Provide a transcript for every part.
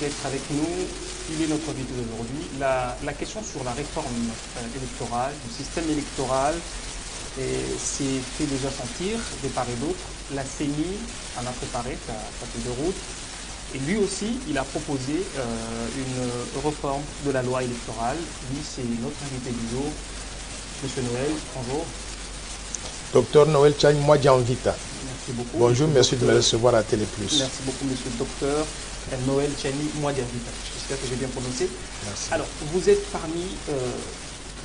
d'être avec nous. Il est notre invité d'aujourd'hui. La question sur la réforme électorale, du système électoral, s'est fait déjà sentir de part et d'autre. La CENI en a préparé sa feuille de route. Et lui aussi, il a proposé une réforme de la loi électorale. Lui, c'est notre invité du jour, Monsieur Noël. Bonjour. Docteur Noël Chang Mwadjanvita. Merci beaucoup. Bonjour, merci de me recevoir à Télé Plus. Merci beaucoup, Monsieur le Docteur Noël Chani Mwadjanvita. J'espère que j'ai bien prononcé. Merci. Alors, vous êtes parmi,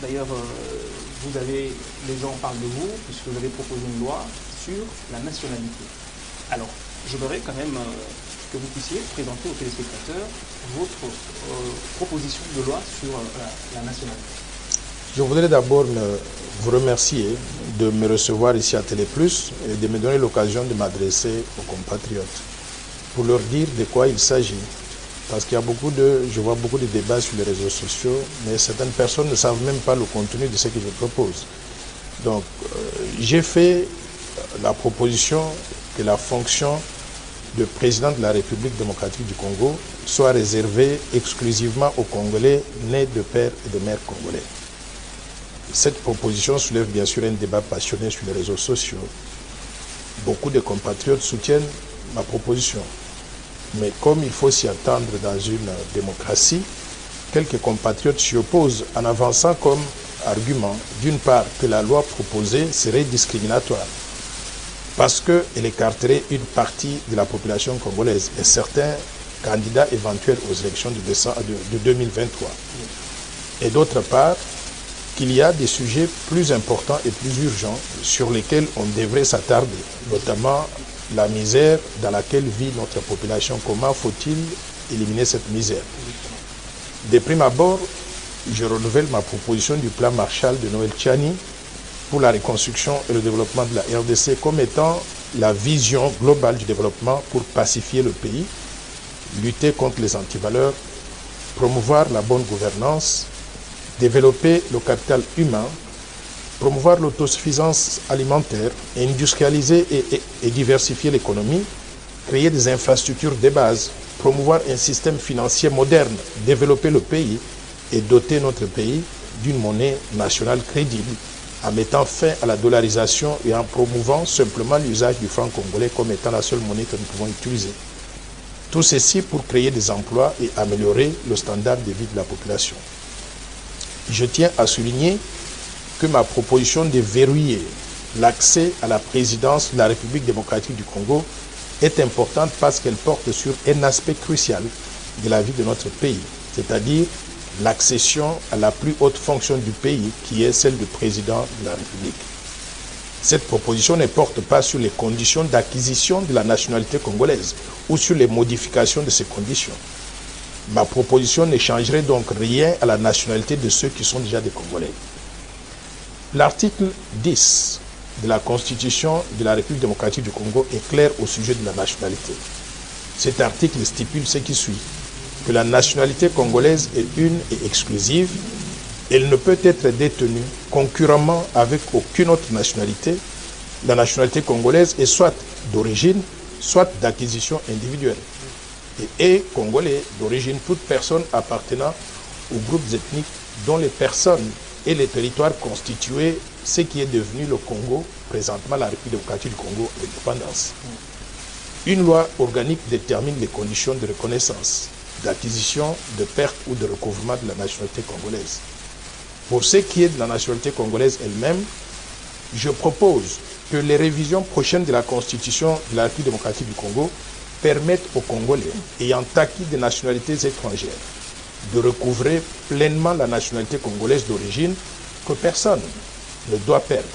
d'ailleurs, vous avez, les gens parlent de vous, puisque vous avez proposé une loi sur la nationalité. Alors, je voudrais quand même que vous puissiez présenter aux téléspectateurs votre proposition de loi sur la nationalité. Je voudrais d'abord vous remercier de me recevoir ici à Télé Plus et de me donner l'occasion de m'adresser aux compatriotes pour leur dire de quoi il s'agit. Parce qu'il y a je vois beaucoup de débats sur les réseaux sociaux, mais certaines personnes ne savent même pas le contenu de ce que je propose. Donc, j'ai fait la proposition que la fonction de président de la République démocratique du Congo soit réservée exclusivement aux Congolais nés de père et de mère congolais. Cette proposition soulève bien sûr un débat passionné sur les réseaux sociaux. Beaucoup de compatriotes soutiennent ma proposition. Mais comme il faut s'y attendre dans une démocratie, quelques compatriotes s'y opposent en avançant comme argument, d'une part, que la loi proposée serait discriminatoire parce qu'elle écarterait une partie de la population congolaise et certains candidats éventuels aux élections de 2023. Et d'autre part, qu'il y a des sujets plus importants et plus urgents sur lesquels on devrait s'attarder, notamment la misère dans laquelle vit notre population. Comment faut-il éliminer cette misère? De prime abord, je renouvelle ma proposition du plan Marshall de Noël Chani pour la reconstruction et le développement de la RDC comme étant la vision globale du développement pour pacifier le pays, lutter contre les antivaleurs, promouvoir la bonne gouvernance, développer le capital humain, promouvoir l'autosuffisance alimentaire, industrialiser et diversifier l'économie, créer des infrastructures de base, promouvoir un système financier moderne, développer le pays et doter notre pays d'une monnaie nationale crédible en mettant fin à la dollarisation et en promouvant simplement l'usage du franc congolais comme étant la seule monnaie que nous pouvons utiliser. Tout ceci pour créer des emplois et améliorer le standard de vie de la population. Je tiens à souligner que ma proposition de verrouiller l'accès à la présidence de la République démocratique du Congo est importante parce qu'elle porte sur un aspect crucial de la vie de notre pays, c'est-à-dire l'accession à la plus haute fonction du pays, qui est celle de président de la République. Cette proposition ne porte pas sur les conditions d'acquisition de la nationalité congolaise ou sur les modifications de ces conditions. Ma proposition ne changerait donc rien à la nationalité de ceux qui sont déjà des Congolais. L'article 10 de la Constitution de la République démocratique du Congo est clair au sujet de la nationalité. Cet article stipule ce qui suit, que la nationalité congolaise est une et exclusive. Elle ne peut être détenue concurremment avec aucune autre nationalité. La nationalité congolaise est soit d'origine, soit d'acquisition individuelle. Et est congolais d'origine toute personne appartenant aux groupes ethniques dont les personnes et les territoires constituaient ce qui est devenu le Congo, présentement la République démocratique du Congo, l'indépendance. Une loi organique détermine les conditions de reconnaissance, d'acquisition, de perte ou de recouvrement de la nationalité congolaise. Pour ce qui est de la nationalité congolaise elle-même, je propose que les révisions prochaines de la Constitution de la République démocratique du Congo permettent aux Congolais ayant acquis des nationalités étrangères de recouvrer pleinement la nationalité congolaise d'origine que personne ne doit perdre,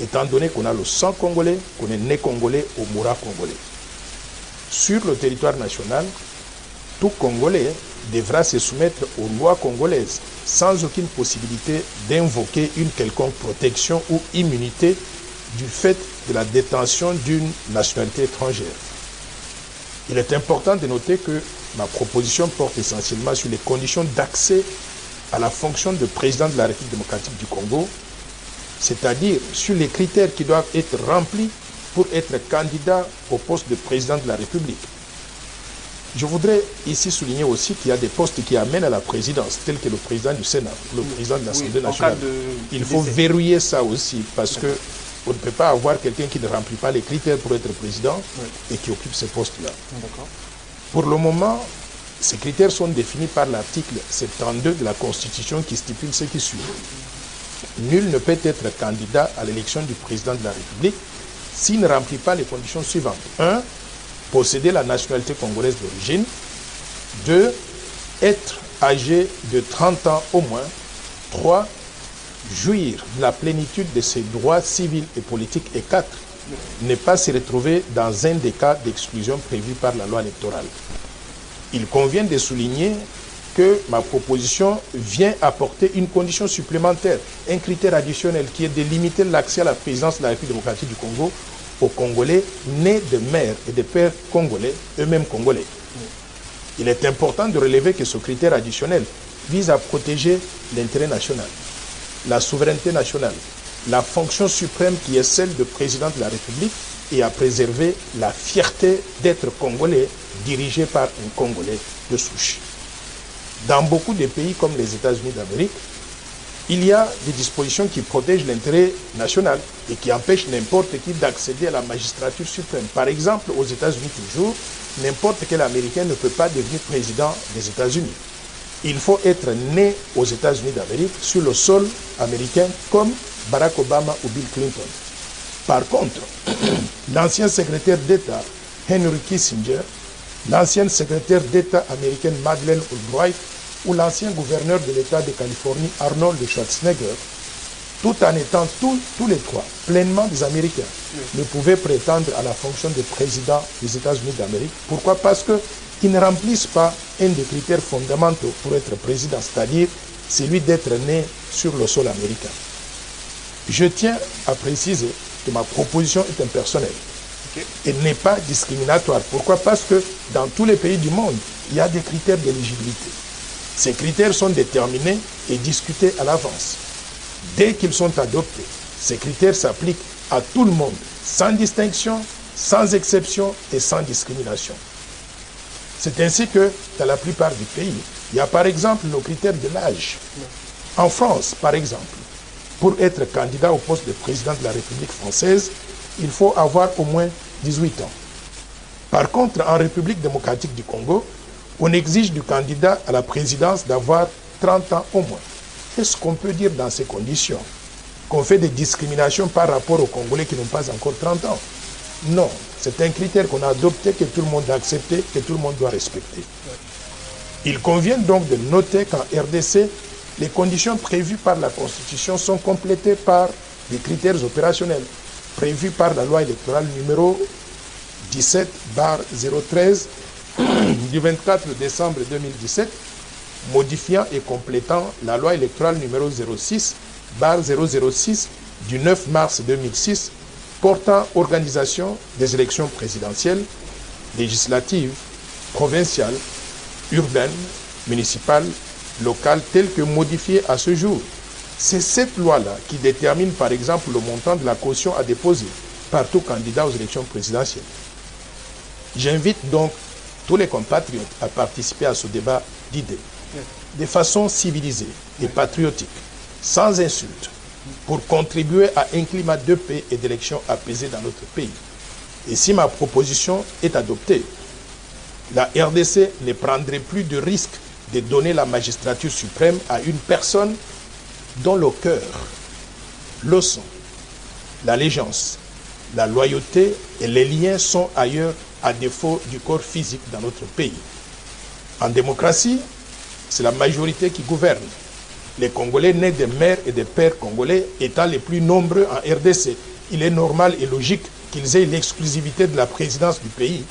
étant donné qu'on a le sang congolais, qu'on est né congolais ou mourra congolais. Sur le territoire national, tout Congolais devra se soumettre aux lois congolaises sans aucune possibilité d'invoquer une quelconque protection ou immunité du fait de la détention d'une nationalité étrangère. Il est important de noter que ma proposition porte essentiellement sur les conditions d'accès à la fonction de président de la République démocratique du Congo, c'est-à-dire sur les critères qui doivent être remplis pour être candidat au poste de président de la République. Je voudrais ici souligner aussi qu'il y a des postes qui amènent à la présidence, tels que le président du Sénat, le président de l'Assemblée nationale. Il faut verrouiller ça aussi, parce que on ne peut pas avoir quelqu'un qui ne remplit pas les critères pour être président et qui occupe ce poste-là. Pour le moment, ces critères sont définis par l'article 72 de la Constitution qui stipule ce qui suit. Nul ne peut être candidat à l'élection du président de la République s'il ne remplit pas les conditions suivantes. 1. Posséder la nationalité congolaise d'origine. 2. Être âgé de 30 ans au moins. 3. Jouir de la plénitude de ses droits civils et politiques. Et 4. Ne pas se retrouver dans un des cas d'exclusion prévus par la loi électorale. Il convient de souligner que ma proposition vient apporter une condition supplémentaire, un critère additionnel qui est de limiter l'accès à la présidence de la République démocratique du Congo aux Congolais nés de mères et de pères congolais, eux-mêmes congolais. Il est important de relever que ce critère additionnel vise à protéger l'intérêt national, la souveraineté nationale, la fonction suprême qui est celle de président de la République et à préserver la fierté d'être congolais dirigé par un Congolais de souche. Dans beaucoup de pays comme les États-Unis d'Amérique, il y a des dispositions qui protègent l'intérêt national et qui empêchent n'importe qui d'accéder à la magistrature suprême. Par exemple, aux États-Unis toujours, n'importe quel Américain ne peut pas devenir président des États-Unis. Il faut être né aux États-Unis d'Amérique sur le sol américain comme Barack Obama ou Bill Clinton. Par contre, l'ancien secrétaire d'État Henry Kissinger, l'ancienne secrétaire d'État américaine Madeleine Albright ou l'ancien gouverneur de l'État de Californie Arnold Schwarzenegger, tout en étant tous les trois pleinement des Américains, ne pouvaient prétendre à la fonction de président des États-Unis d'Amérique. Pourquoi? Parce qu'ils ne remplissent pas un des critères fondamentaux pour être président, c'est-à-dire celui d'être né sur le sol américain. Je tiens à préciser que ma proposition est impersonnelle. Elle n'est pas discriminatoire. Pourquoi? Parce que dans tous les pays du monde, il y a des critères d'éligibilité. Ces critères sont déterminés et discutés à l'avance. Dès qu'ils sont adoptés, ces critères s'appliquent à tout le monde, sans distinction, sans exception et sans discrimination. C'est ainsi que, dans la plupart des pays, il y a par exemple le critère de l'âge. En France, par exemple, pour être candidat au poste de président de la République française, il faut avoir au moins 18 ans. Par contre, en République démocratique du Congo, on exige du candidat à la présidence d'avoir 30 ans au moins. Est-ce qu'on peut dire dans ces conditions qu'on fait des discriminations par rapport aux Congolais qui n'ont pas encore 30 ans? Non, c'est un critère qu'on a adopté, que tout le monde a accepté, que tout le monde doit respecter. Il convient donc de noter qu'en RDC, les conditions prévues par la Constitution sont complétées par des critères opérationnels prévus par la loi électorale numéro 17/013 du 24 décembre 2017, modifiant et complétant la loi électorale numéro 06/006 du 9 mars 2006 portant organisation des élections présidentielles, législatives, provinciales, urbaines, municipales, locales, telles que modifiées à ce jour. C'est cette loi-là qui détermine par exemple le montant de la caution à déposer par tout candidat aux élections présidentielles. J'invite donc tous les compatriotes à participer à ce débat d'idées, de façon civilisée et patriotique, sans insultes, pour contribuer à un climat de paix et d'élections apaisées dans notre pays. Et si ma proposition est adoptée, la RDC ne prendrait plus de risque de donner la magistrature suprême à une personne dont le cœur, le sang, l'allégeance, la loyauté et les liens sont ailleurs à défaut du corps physique dans notre pays. En démocratie, c'est la majorité qui gouverne. Les Congolais nés de mères et de pères congolais étant les plus nombreux en RDC, il est normal et logique qu'ils aient l'exclusivité de la présidence du pays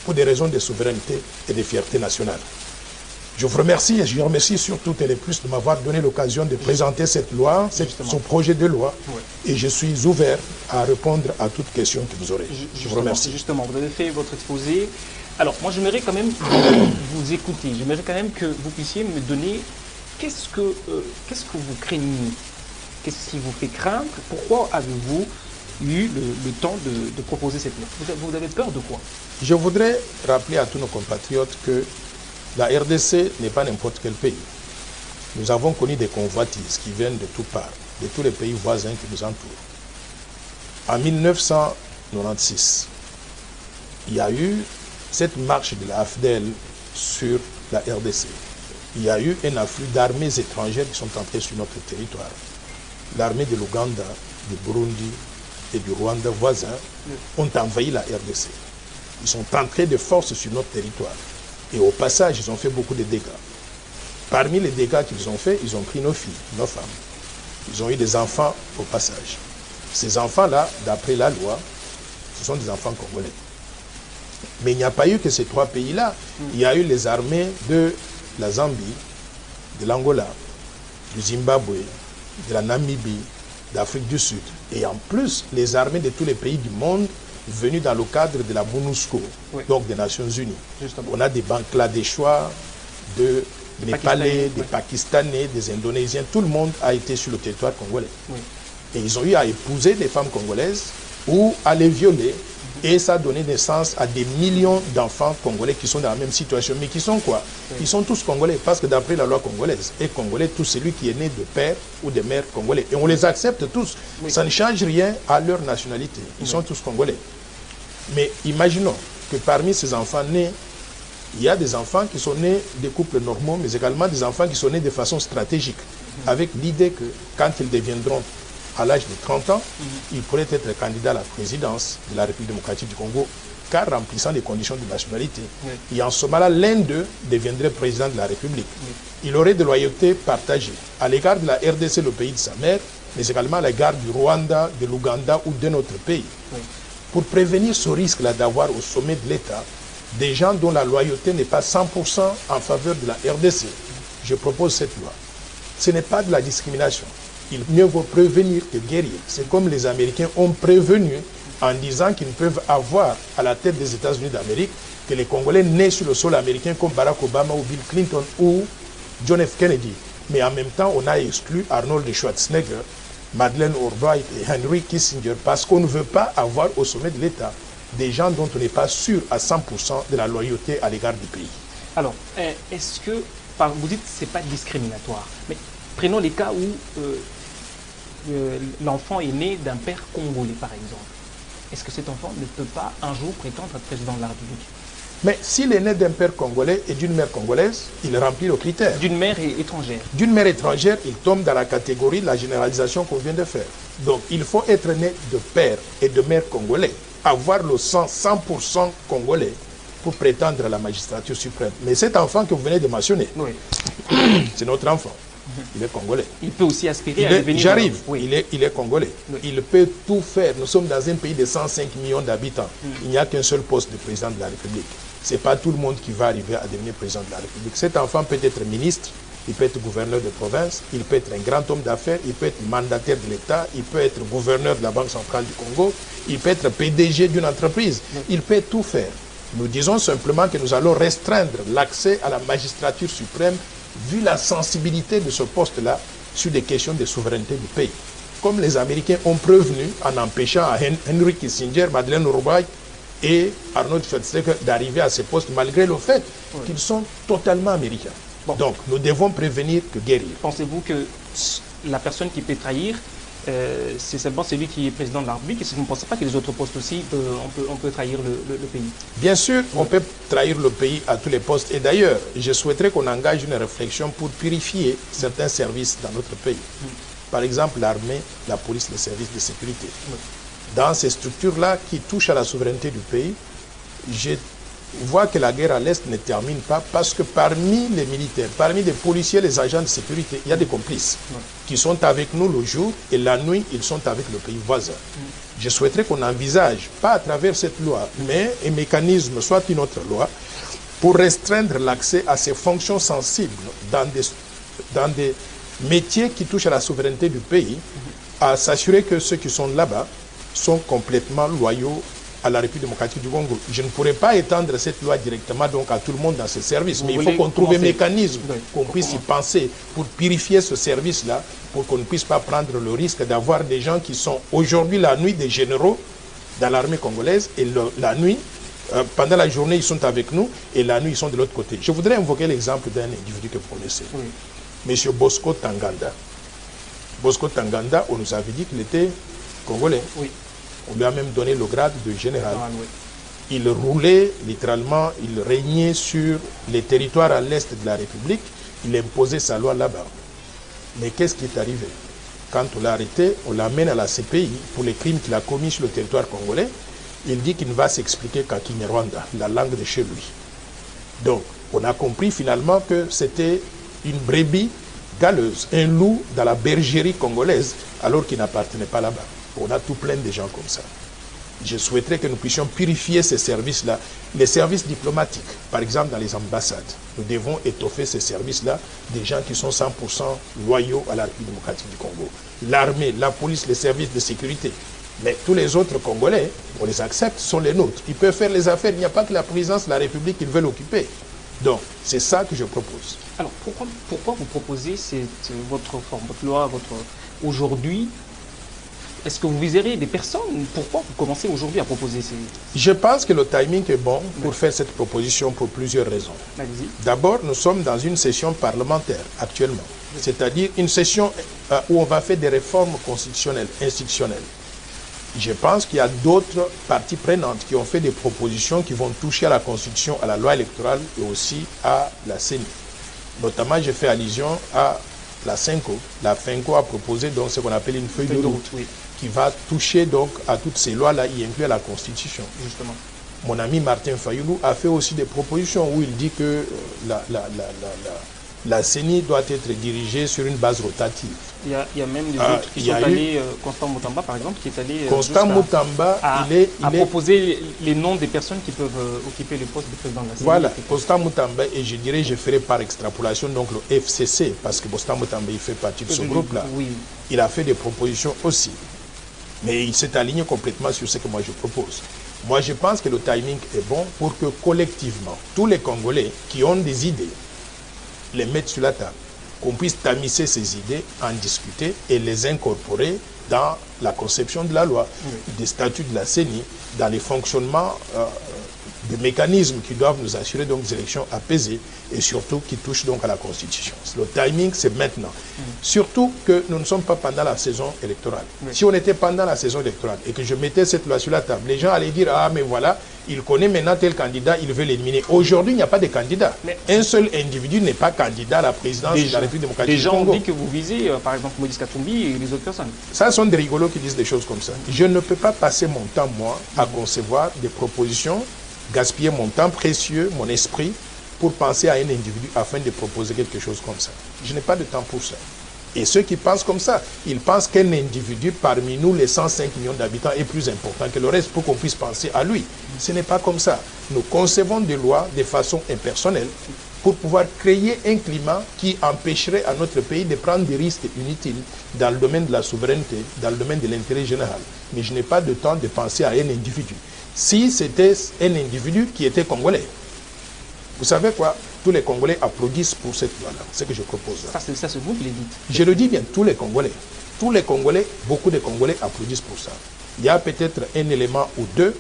pour des raisons de souveraineté et de fierté nationale. Je vous remercie et je remercie surtout Téléplus de m'avoir donné l'occasion de présenter cette loi, son projet de loi. Et je suis ouvert à répondre à toute question que vous aurez. Je vous remercie. Justement, vous avez fait votre exposé. Alors, moi, j'aimerais quand même vous écouter. J'aimerais quand même que vous puissiez me donner qu'est-ce que vous craignez? Qu'est-ce qui vous fait craindre? Pourquoi avez-vous eu le temps de proposer cette loi. Vous avez peur de quoi? Je voudrais rappeler à tous nos compatriotes que la RDC n'est pas n'importe quel pays. Nous avons connu des convoitises qui viennent de toutes parts, de tous les pays voisins qui nous entourent. En 1996, il y a eu cette marche de la AFDEL sur la RDC. Il y a eu un afflux d'armées étrangères qui sont entrées sur notre territoire. L'armée de l'Ouganda, du Burundi et du Rwanda voisins ont envahi la RDC. Ils sont entrés de force sur notre territoire. Et au passage, ils ont fait beaucoup de dégâts. Parmi les dégâts qu'ils ont fait, ils ont pris nos filles, nos femmes. Ils ont eu des enfants au passage. Ces enfants-là, d'après la loi, ce sont des enfants congolais. Mais il n'y a pas eu que ces trois pays-là. Il y a eu les armées de la Zambie, de l'Angola, du Zimbabwe, de la Namibie, d'Afrique du Sud. Et en plus, les armées de tous les pays du monde venues dans le cadre de la MONUSCO, donc des Nations Unies. Justement. On a des Bangladeshois, des Népalais, des Pakistanais, des Indonésiens. Tout le monde a été sur le territoire congolais. Et ils ont eu à épouser des femmes congolaises ou à les violer. Et ça a donné naissance à des millions d'enfants congolais qui sont dans la même situation. Mais qui sont quoi? Ils sont tous congolais, parce que d'après la loi congolaise, est congolais tout celui qui est né de père ou de mère congolais. Et on les accepte tous. Ça ne change rien à leur nationalité. Ils sont tous congolais. Mais imaginons que parmi ces enfants nés, il y a des enfants qui sont nés des couples normaux, mais également des enfants qui sont nés de façon stratégique, avec l'idée que quand ils deviendront à l'âge de 30 ans, ils pourraient être candidats à la présidence de la République démocratique du Congo, car remplissant les conditions de nationalité. Et en ce moment-là, l'un d'eux deviendrait président de la République. Il aurait de loyauté partagée à l'égard de la RDC, le pays de sa mère, mais également à l'égard du Rwanda, de l'Ouganda ou de notre pays. Pour prévenir ce risque-là d'avoir au sommet de l'État des gens dont la loyauté n'est pas 100% en faveur de la RDC, je propose cette loi. Ce n'est pas de la discrimination. Il mieux vaut prévenir que guérir. C'est comme les Américains ont prévenu en disant qu'ils ne peuvent avoir à la tête des États-Unis d'Amérique que les Congolais nés sur le sol américain comme Barack Obama ou Bill Clinton ou John F. Kennedy. Mais en même temps, on a exclu Arnold Schwarzenegger, Madeleine Albright et Henry Kissinger parce qu'on ne veut pas avoir au sommet de l'État des gens dont on n'est pas sûr à 100% de la loyauté à l'égard du pays. Alors, est-ce que, vous dites que ce n'est pas discriminatoire, mais prenons les cas où l'enfant est né d'un père congolais, par exemple. Est-ce que cet enfant ne peut pas un jour prétendre être président de la République? Mais s'il est né d'un père congolais et d'une mère congolaise, il remplit le critère. D'une mère étrangère. D'une mère étrangère, il tombe dans la catégorie de la généralisation qu'on vient de faire. Donc, il faut être né de père et de mère congolais, avoir le sang 100% congolais pour prétendre à la magistrature suprême. Mais cet enfant que vous venez de mentionner, c'est notre enfant. Il est congolais. Il peut aussi aspirer à devenir... J'arrive, il est congolais. Il peut tout faire. Nous sommes dans un pays de 105 millions d'habitants. Il n'y a qu'un seul poste de président de la République. Ce n'est pas tout le monde qui va arriver à devenir président de la République. Cet enfant peut être ministre, il peut être gouverneur de province, il peut être un grand homme d'affaires, il peut être mandataire de l'État, il peut être gouverneur de la Banque centrale du Congo, il peut être PDG d'une entreprise. Il peut tout faire. Nous disons simplement que nous allons restreindre l'accès à la magistrature suprême vu la sensibilité de ce poste-là sur des questions de souveraineté du pays. Comme les Américains ont prévenu en empêchant à Henry Kissinger, Madeleine Albright et Arnold Schwarzenegger d'arriver à ces postes malgré le fait qu'ils sont totalement américains. Bon. Donc, nous devons prévenir que guérir. Pensez-vous que la personne qui peut trahir, c'est seulement celui qui est président de la République? Et si vous ne pensez pas que les autres postes aussi, on peut trahir le pays? Bien sûr, on peut trahir le pays à tous les postes. Et d'ailleurs, je souhaiterais qu'on engage une réflexion pour purifier certains services dans notre pays. Par exemple, l'armée, la police, les services de sécurité. Dans ces structures-là qui touchent à la souveraineté du pays, je vois que la guerre à l'Est ne termine pas parce que parmi les militaires, parmi les policiers, les agents de sécurité, il y a des complices qui sont avec nous le jour et la nuit, ils sont avec le pays voisin. Je souhaiterais qu'on envisage, pas à travers cette loi, mais un mécanisme, soit une autre loi, pour restreindre l'accès à ces fonctions sensibles dans des métiers qui touchent à la souveraineté du pays, à s'assurer que ceux qui sont là-bas sont complètement loyaux à l'égard du pays. Parce que parmi les militaires, parmi les policiers, les agents de sécurité, il y a des complices qui sont avec nous le jour et la nuit, ils sont avec le pays voisin. Je souhaiterais qu'on envisage, pas à travers cette loi, mais un mécanisme, soit une autre loi, pour restreindre l'accès à ces fonctions sensibles dans des métiers qui touchent à la souveraineté du pays, à s'assurer que ceux qui sont là-bas sont complètement loyaux à la République démocratique du Congo. Je ne pourrais pas étendre cette loi directement donc à tout le monde dans ce service, mais il faut qu'on trouve un mécanisme, qu'on puisse y penser pour purifier ce service-là, pour qu'on ne puisse pas prendre le risque d'avoir des gens qui sont aujourd'hui la nuit des généraux dans l'armée congolaise et la nuit, pendant la journée, ils sont avec nous et la nuit, ils sont de l'autre côté. Je voudrais invoquer l'exemple d'un individu que vous connaissez, M. Bosco Tanganda. Bosco Tanganda, on nous avait dit qu'il était congolais. Oui. On lui a même donné le grade de général. Il roulait littéralement, il régnait sur les territoires à l'est de la République. Il imposait sa loi là-bas. Mais qu'est-ce qui est arrivé? Quand on l'a arrêté, on l'amène à la CPI pour les crimes qu'il a commis sur le territoire congolais. Il dit qu'il ne va s'expliquer qu'à Kinyarwanda, la langue de chez lui. Donc, on a compris finalement que c'était une brebis galeuse, un loup dans la bergerie congolaise, alors qu'il n'appartenait pas là-bas. On a tout plein de gens comme ça. Je souhaiterais que nous puissions purifier ces services-là. Les services diplomatiques, par exemple dans les ambassades, nous devons étoffer ces services-là, des gens qui sont 100% loyaux à la République démocratique du Congo. L'armée, la police, les services de sécurité. Mais tous les autres Congolais, on les accepte, sont les nôtres. Ils peuvent faire les affaires, il n'y a pas que la présidence de la République qu'ils veulent occuper. Donc, c'est ça que je propose. Alors, pourquoi vous proposez votre loi, aujourd'hui? Est-ce que vous viserez des personnes? Pourquoi vous commencez aujourd'hui à proposer ces... Je pense que le timing est bon pour faire cette proposition pour plusieurs raisons. D'abord, nous sommes dans une session parlementaire actuellement. C'est-à-dire une session où on va faire des réformes constitutionnelles, institutionnelles. Je pense qu'il y a d'autres parties prenantes qui ont fait des propositions qui vont toucher à la Constitution, à la loi électorale et aussi à la CENI. Notamment, je fais allusion à la FENCO. La FENCO a proposé donc ce qu'on appelle une feuille de route qui va toucher donc à toutes ces lois-là, y inclure la Constitution. Justement. Mon ami Martin Fayoulou a fait aussi des propositions où il dit que la CENI doit être dirigée sur une base rotative. Il y a même des autres qui sont allés, Constant Mutamba par exemple, qui est allé Constant Mutamba, il a proposé les noms des personnes qui peuvent occuper le poste de président de la CENI. Voilà, Constant Mutamba, et je dirais, je ferai par extrapolation donc le FCC, parce que Constant Mutamba, il fait partie de ce groupe-là. Oui. Il a fait des propositions aussi. Mais il s'est aligné complètement sur ce que moi je propose. Moi, je pense que le timing est bon pour que collectivement, tous les Congolais qui ont des idées, les mettre sur la table, qu'on puisse tamiser ces idées, en discuter et les incorporer dans la conception de la loi, des statuts de la CENI, dans les fonctionnements des mécanismes qui doivent nous assurer donc des élections apaisées et surtout qui touchent donc à la Constitution. Le timing, c'est maintenant. Surtout que nous ne sommes pas pendant la saison électorale. Si on était pendant la saison électorale et que je mettais cette loi sur la table, les gens allaient dire « Ah, mais voilà, il connaît maintenant tel candidat, il veut l'éliminer. » Aujourd'hui, il n'y a pas de candidat. Un seul individu n'est pas candidat à la présidence de la République démocratique du Congo. Les gens ont dit que vous visez, par exemple, Moïse Katumbi et les autres personnes. Ça sont des rigolos qui disent des choses comme ça. Je ne peux pas passer mon temps, moi, à concevoir des propositions, gaspiller mon temps précieux, mon esprit, pour penser à un individu afin de proposer quelque chose comme ça. Je n'ai pas de temps pour ça. Et ceux qui pensent comme ça, ils pensent qu'un individu parmi nous, les 105 millions d'habitants, est plus important que le reste pour qu'on puisse penser à lui. Ce n'est pas comme ça. Nous concevons des lois de façon impersonnelle pour pouvoir créer un climat qui empêcherait à notre pays de prendre des risques inutiles dans le domaine de la souveraineté, dans le domaine de l'intérêt général. Mais je n'ai pas de temps de penser à un individu. Si c'était un individu qui était congolais, vous savez quoi? Tous les Congolais applaudissent pour cette loi-là, ce que je propose là. Ça c'est vous qui l'avez dit. Je le dis bien, tous les Congolais. Tous les Congolais, beaucoup de Congolais applaudissent pour ça. Il y a peut-être un élément ou deux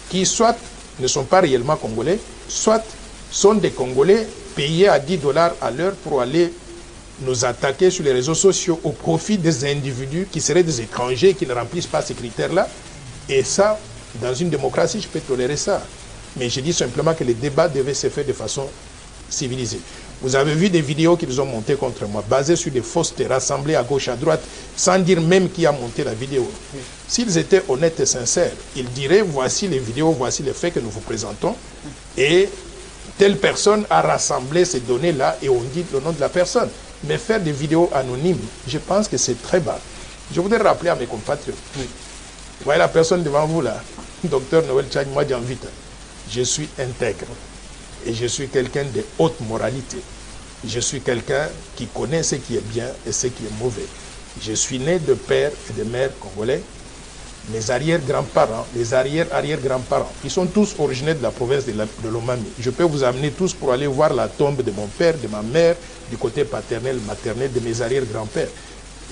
qui soit ne sont pas réellement Congolais, soit sont des Congolais payés à 10 $ à l'heure pour aller nous attaquer sur les réseaux sociaux au profit des individus qui seraient des étrangers qui ne remplissent pas ces critères-là. Et ça, dans une démocratie, je peux tolérer ça. Mais je dis simplement que les débats devaient se faire de façon civilisée. Vous avez vu des vidéos qu'ils ont montées contre moi, basées sur des faussetés rassemblées à gauche, à droite, sans dire même qui a monté la vidéo. S'ils étaient honnêtes et sincères, ils diraient, voici les vidéos, voici les faits que nous vous présentons, et telle personne a rassemblé ces données-là, et on dit le nom de la personne. Mais faire des vidéos anonymes, je pense que c'est très bas. Je voudrais rappeler à mes compatriotes. Vous voyez la personne devant vous là, Dr Noël Tchang, moi j'invite. Je suis intègre et je suis quelqu'un de haute moralité. Je suis quelqu'un qui connaît ce qui est bien et ce qui est mauvais. Je suis né de père et de mère congolais. mes arrière-grands-parents, les arrière-arrière-grands-parents, ils sont tous originaires de la province de Lomami. Je peux vous amener tous pour aller voir la tombe de mon père, de ma mère, du côté paternel, maternel, de mes arrière-grands-pères.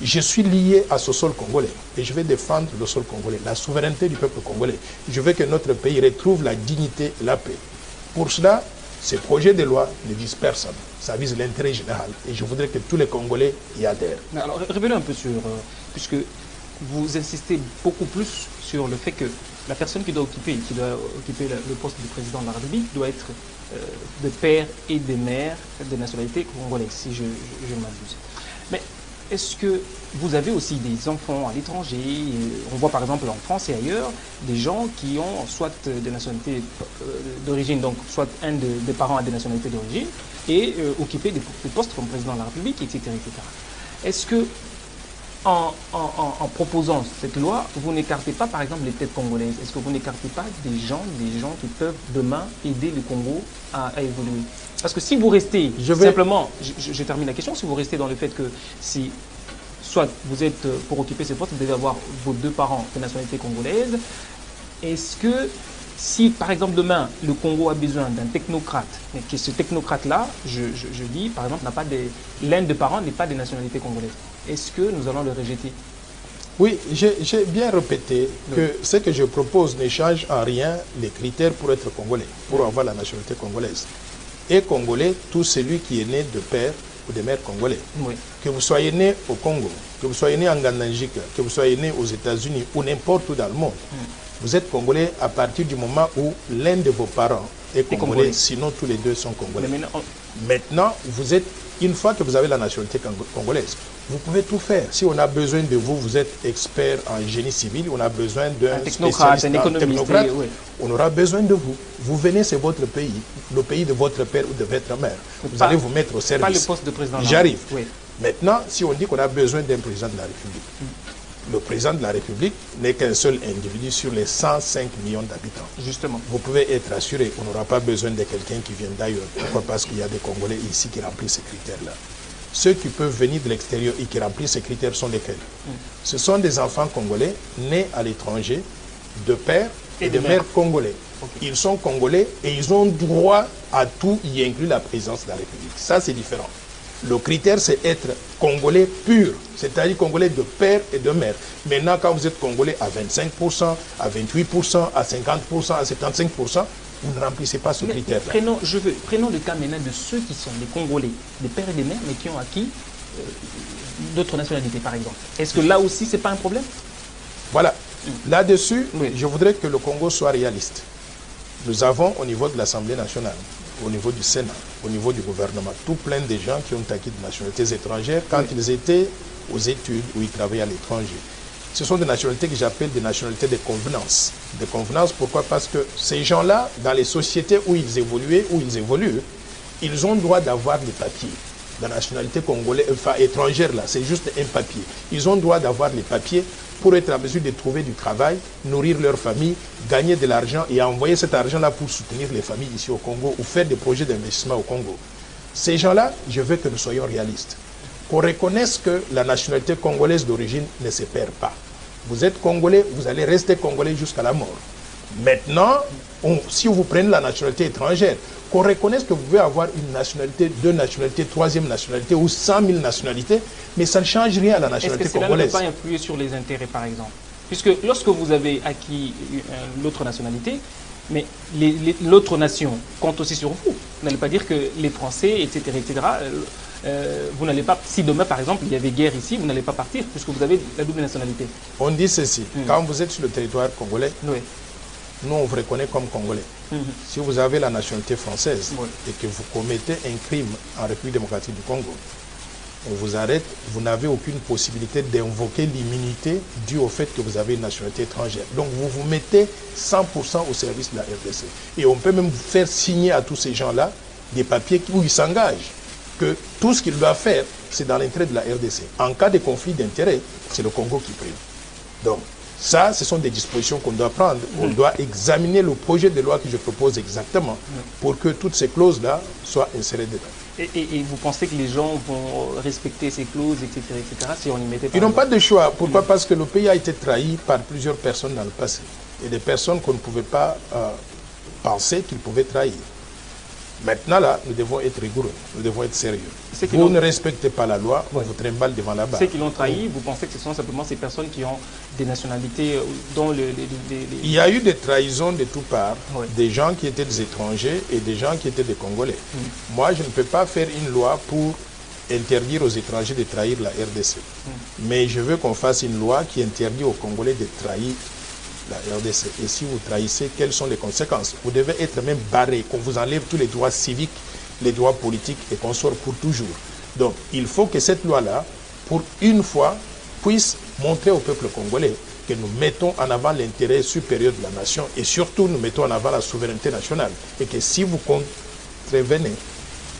Je suis lié à ce sol congolais et je vais défendre le sol congolais, la souveraineté du peuple congolais. Je veux que notre pays retrouve la dignité et la paix. Pour cela, ces projets de loi ne visent personne. Ça vise l'intérêt général et je voudrais que tous les Congolais y adhèrent. Alors, révélez un peu sur, puisque vous insistez beaucoup plus sur le fait que la personne qui doit occuper le poste de président de la République doit être de père et de mère de nationalité congolaise, si je m'abuse. Mais est-ce que vous avez aussi des enfants à l'étranger? On voit par exemple en France et ailleurs des gens qui ont soit des nationalités d'origine, donc soit un des parents a des nationalités d'origine et occuper des postes comme président de la République, etc. etc. Est-ce que en proposant cette loi, vous n'écartez pas par exemple les têtes congolaises? Est-ce que vous n'écartez pas des gens qui peuvent demain aider le Congo à évoluer? Parce que si vous restez, simplement, je termine la question, si vous restez dans le fait que si soit vous êtes pour occuper ces postes, vous devez avoir vos deux parents de nationalité congolaise, est-ce que si par exemple demain le Congo a besoin d'un technocrate, mais que ce technocrate-là, je dis par exemple, l'un des parents n'est pas de nationalité congolaise, est-ce que nous allons le rejeter? Oui, j'ai bien répété que ce que je propose ne change en rien les critères pour être congolais, pour avoir la nationalité congolaise. Et congolais, tout celui qui est né de père ou de mère congolais. Oui. Que vous soyez né au Congo, que vous soyez né en Gandangika, que vous soyez né aux États-Unis ou n'importe où dans le monde, vous êtes congolais à partir du moment où l'un de vos parents est congolais, sinon tous les deux sont congolais. Maintenant, vous êtes, une fois que vous avez la nationalité congolaise, vous pouvez tout faire. Si on a besoin de vous, vous êtes expert en génie civil, on a besoin d'un spécialiste, un technocrate, oui. On aura besoin de vous. Vous venez, c'est votre pays, le pays de votre père ou de votre mère. Vous allez vous mettre au service. Pas le poste de président. J'arrive. Oui. Maintenant, si on dit qu'on a besoin d'un président de la République, le président de la République n'est qu'un seul individu sur les 105 millions d'habitants. Justement. Vous pouvez être assuré, on n'aura pas besoin de quelqu'un qui vient d'ailleurs. Pourquoi? Parce qu'il y a des Congolais ici qui remplissent ces critères-là. Ceux qui peuvent venir de l'extérieur et qui remplissent ces critères sont lesquels? Ce sont des enfants congolais nés à l'étranger, de père et de mère congolais. Okay. Ils sont congolais et ils ont droit à tout, y inclut la présence de la République. Ça, c'est différent. Le critère, c'est être congolais pur, c'est-à-dire congolais de père et de mère. Maintenant, quand vous êtes congolais à 25%, à 28%, à 50%, à 75%, vous ne remplissez pas ce critère. Prenons le cas maintenant de ceux qui sont des Congolais, des pères et des mères, mais qui ont acquis d'autres nationalités, par exemple. Est-ce que là aussi, ce n'est pas un problème? Voilà. Là-dessus, je voudrais que le Congo soit réaliste. Nous avons au niveau de l'Assemblée nationale, au niveau du Sénat, au niveau du gouvernement, tout plein de gens qui ont acquis des nationalités étrangères quand ils étaient aux études ou ils travaillaient à l'étranger. Ce sont des nationalités que j'appelle des nationalités de convenance. De convenance, pourquoi? Parce que ces gens-là, dans les sociétés où ils évoluaient, où ils évoluent, ils ont le droit d'avoir des papiers. La nationalité congolaise, enfin étrangère, là, c'est juste un papier. Ils ont le droit d'avoir les papiers pour être en mesure de trouver du travail, nourrir leur famille, gagner de l'argent et envoyer cet argent-là pour soutenir les familles ici au Congo ou faire des projets d'investissement au Congo. Ces gens-là, je veux que nous soyons réalistes. Qu'on reconnaisse que la nationalité congolaise d'origine ne se perd pas. Vous êtes congolais, vous allez rester congolais jusqu'à la mort. Maintenant, si vous prenez la nationalité étrangère, qu'on reconnaisse que vous pouvez avoir une nationalité, deux nationalités, troisième nationalité ou 100 000 nationalités, mais ça ne change rien à la nationalité congolaise. Est-ce que cela ne peut pas influer sur les intérêts, par exemple? Puisque lorsque vous avez acquis l'autre nationalité, mais l'autre nation compte aussi sur vous. Vous n'allez pas dire que les Français, etc., vous n'allez pas, si demain, par exemple, il y avait guerre ici, vous n'allez pas partir, puisque vous avez la double nationalité. On dit ceci, quand vous êtes sur le territoire congolais, nous, on vous reconnaît comme Congolais. Si vous avez la nationalité française et que vous commettez un crime en République démocratique du Congo, on vous arrête, vous n'avez aucune possibilité d'invoquer l'immunité due au fait que vous avez une nationalité étrangère. Donc vous vous mettez 100% au service de la RDC. Et on peut même vous faire signer à tous ces gens-là des papiers où ils s'engagent que tout ce qu'ils doivent faire, c'est dans l'intérêt de la RDC. En cas de conflit d'intérêts, c'est le Congo qui prime. Donc, ça, ce sont des dispositions qu'on doit prendre. On doit examiner le projet de loi que je propose exactement pour que toutes ces clauses-là soient insérées dedans. Et vous pensez que les gens vont respecter ces clauses, etc., si on y mettait pas? Ils n'ont pas de choix. Pourquoi? Parce que le pays a été trahi par plusieurs personnes dans le passé. Et des personnes qu'on ne pouvait pas penser qu'ils pouvaient trahir. Maintenant, là, nous devons être rigoureux, nous devons être sérieux. Vous ne respectez pas la loi, on vous trimballe devant la barre. Ceux qui l'ont trahi, vous pensez que ce sont simplement ces personnes qui ont des nationalités dont Il y a eu des trahisons de toutes parts, oui. Des gens qui étaient des étrangers et des gens qui étaient des Congolais. Moi, je ne peux pas faire une loi pour interdire aux étrangers de trahir la RDC. Mais je veux qu'on fasse une loi qui interdit aux Congolais de trahir la RDC. Et si vous trahissez, quelles sont les conséquences? Vous devez être même barré, qu'on vous enlève tous les droits civiques, les droits politiques et qu'on sort pour toujours. Donc, il faut que cette loi-là, pour une fois, puisse montrer au peuple congolais que nous mettons en avant l'intérêt supérieur de la nation et surtout nous mettons en avant la souveraineté nationale. Et que si vous contrevenez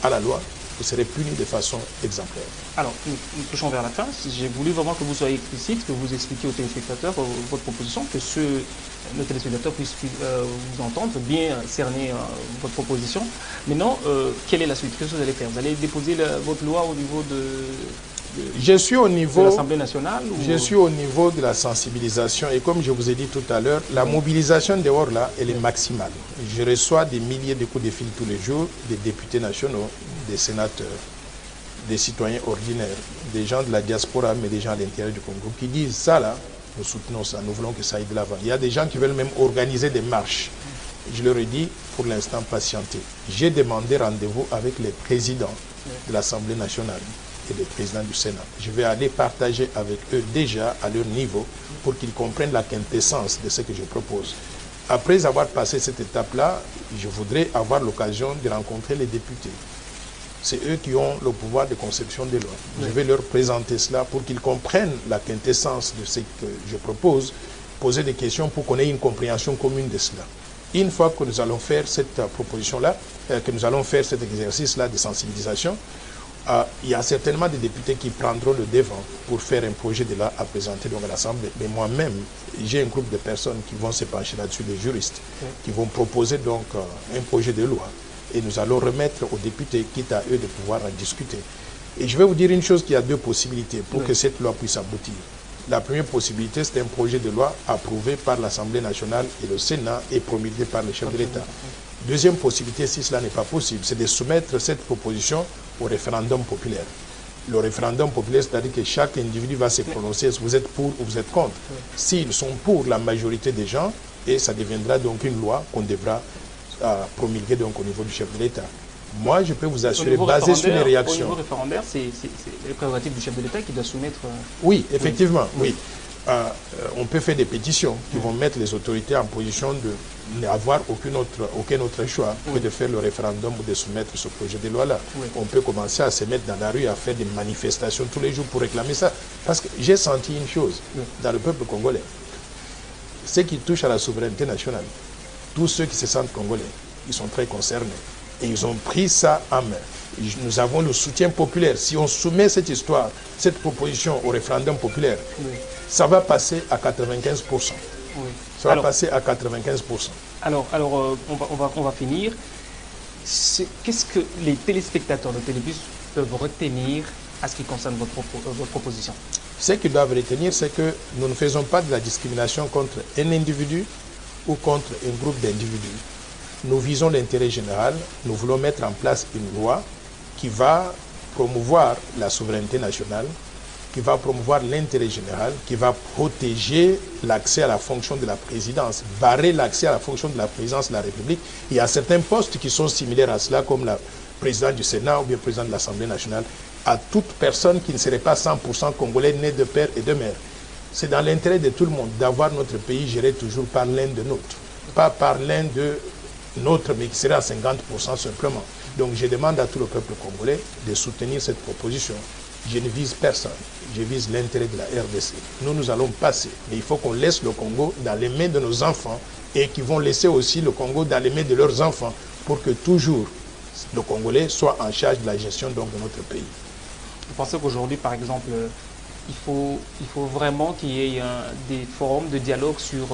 à la loi, vous serez puni de façon exemplaire. Alors, nous touchons vers la fin. J'ai voulu vraiment que vous soyez explicite, que vous expliquiez aux téléspectateurs votre proposition, que nos téléspectateurs puissent vous entendre, bien cerner votre proposition. Maintenant, quelle est la suite? Qu'est-ce que vous allez faire? Vous allez déposer votre loi au niveau de l'Assemblée nationale ou... Je suis au niveau de la sensibilisation et comme je vous ai dit tout à l'heure, la mobilisation dehors là, elle est maximale. Je reçois des milliers de coups de fil tous les jours, des députés nationaux, des sénateurs, des citoyens ordinaires, des gens de la diaspora, mais des gens à l'intérieur du Congo qui disent ça là, nous soutenons ça, nous voulons que ça aille de l'avant. Il y a des gens qui veulent même organiser des marches. Je leur ai dit, pour l'instant, patientez. J'ai demandé rendez-vous avec les présidents de l'Assemblée nationale et les présidents du Sénat. Je vais aller partager avec eux déjà à leur niveau pour qu'ils comprennent la quintessence de ce que je propose. Après avoir passé cette étape-là, je voudrais avoir l'occasion de rencontrer les députés. C'est eux qui ont le pouvoir de conception des lois. Oui. Je vais leur présenter cela pour qu'ils comprennent la quintessence de ce que je propose, poser des questions pour qu'on ait une compréhension commune de cela. Une fois que nous allons faire cette proposition-là, que nous allons faire cet exercice-là de sensibilisation, il y a certainement des députés qui prendront le devant pour faire un projet de loi à présenter donc à l'Assemblée. Mais moi-même, j'ai un groupe de personnes qui vont se pencher là-dessus, des juristes, qui vont proposer donc un projet de loi. Et nous allons remettre aux députés, quitte à eux de pouvoir en discuter. Et je vais vous dire une chose, qu'il y a deux possibilités pour que cette loi puisse aboutir. La première possibilité, c'est un projet de loi approuvé par l'Assemblée nationale et le Sénat et promulgué par le chef de l'État. Deuxième possibilité, si cela n'est pas possible, c'est de soumettre cette proposition au référendum populaire. Le référendum populaire, c'est-à-dire que chaque individu va se prononcer si vous êtes pour ou vous êtes contre. S'ils sont pour la majorité des gens, et ça deviendra donc une loi qu'on devra promulguer donc au niveau du chef de l'État. Moi, je peux vous assurer, basé sur les réactions. Au niveau référendaire, c'est les prérogatives du chef de l'État qui doit soumettre... Oui, effectivement, oui. On peut faire des pétitions qui vont mettre les autorités en position de n'avoir aucun autre choix que de faire le référendum ou de soumettre ce projet de loi-là. On peut commencer à se mettre dans la rue, à faire des manifestations tous les jours pour réclamer ça. Parce que j'ai senti une chose dans le peuple congolais. Ce qui touche à la souveraineté nationale, tous ceux qui se sentent congolais, ils sont très concernés. Et ils ont pris ça en main. Nous avons le soutien populaire. Si on soumet cette histoire, cette proposition au référendum populaire, ça va passer à 95%. Ça va passer à 95%. Alors on va finir. Qu'est-ce que les téléspectateurs de Télébus peuvent retenir à ce qui concerne votre proposition? Ce qu'ils doivent retenir, c'est que nous ne faisons pas de la discrimination contre un individu ou contre un groupe d'individus. Nous visons l'intérêt général, nous voulons mettre en place une loi qui va promouvoir la souveraineté nationale, qui va promouvoir l'intérêt général, qui va protéger l'accès à la fonction de la présidence, barrer l'accès à la fonction de la présidence de la République. Il y a certains postes qui sont similaires à cela, comme le président du Sénat ou bien le président de l'Assemblée nationale, à toute personne qui ne serait pas 100% congolais, né de père et de mère. C'est dans l'intérêt de tout le monde d'avoir notre pays géré toujours par l'un de nôtres, pas par l'un de nôtres, mais qui serait à 50% simplement. Donc je demande à tout le peuple congolais de soutenir cette proposition. Je ne vise personne, je vise l'intérêt de la RDC. Nous allons passer, mais il faut qu'on laisse le Congo dans les mains de nos enfants et qu'ils vont laisser aussi le Congo dans les mains de leurs enfants pour que toujours le Congolais soit en charge de la gestion donc, de notre pays. Vous pensez qu'aujourd'hui, par exemple, il faut vraiment qu'il y ait des forums de dialogue sur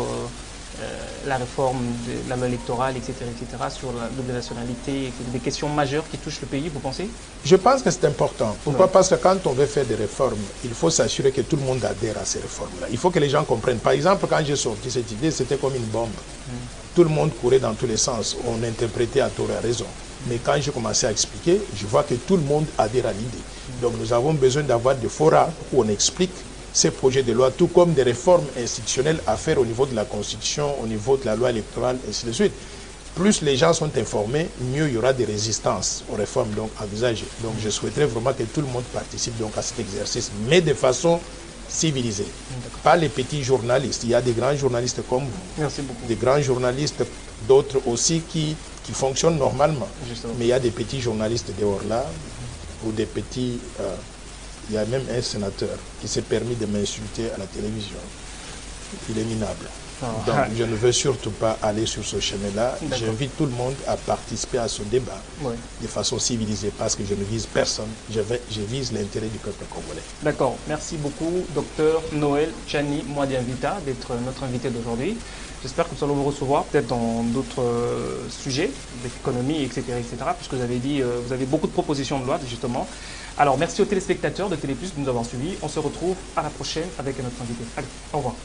la réforme de la loi électorale, etc., sur la double nationalité, des questions majeures qui touchent le pays, vous pensez? Je pense que c'est important. Pourquoi? Oui. Parce que quand on veut faire des réformes, il faut s'assurer que tout le monde adhère à ces réformes-là. Il faut que les gens comprennent. Par exemple, quand j'ai sorti cette idée, c'était comme une bombe. Tout le monde courait dans tous les sens. On interprétait à tort et à raison. Mais quand j'ai commencé à expliquer, je vois que tout le monde adhère à l'idée. Donc nous avons besoin d'avoir des forats où on explique ces projets de loi, tout comme des réformes institutionnelles à faire au niveau de la Constitution, au niveau de la loi électorale, et ainsi de suite. Plus les gens sont informés, mieux il y aura des résistances aux réformes donc envisagées. Donc je souhaiterais vraiment que tout le monde participe donc à cet exercice, mais de façon civilisée. Pas les petits journalistes. Il y a des grands journalistes comme vous. Merci beaucoup. Des grands journalistes, d'autres aussi qui fonctionnent normalement. Justement. Mais il y a des petits journalistes dehors là, ou des petits... il y a même un sénateur qui s'est permis de m'insulter à la télévision. Il est minable. Donc, je ne veux surtout pas aller sur ce chemin-là. J'invite tout le monde à participer à ce débat de façon civilisée parce que je ne vise personne. Je vise l'intérêt du peuple congolais. D'accord. Merci beaucoup, docteur Noël Tchani Mwadianvita, d'être notre invité d'aujourd'hui. J'espère que nous allons vous recevoir peut-être dans d'autres sujets, d'économie, etc., puisque vous avez dit, vous avez beaucoup de propositions de loi, justement. Alors, merci aux téléspectateurs de Télé Plus de nous avoir suivis. On se retrouve à la prochaine avec notre invité. Allez, au revoir.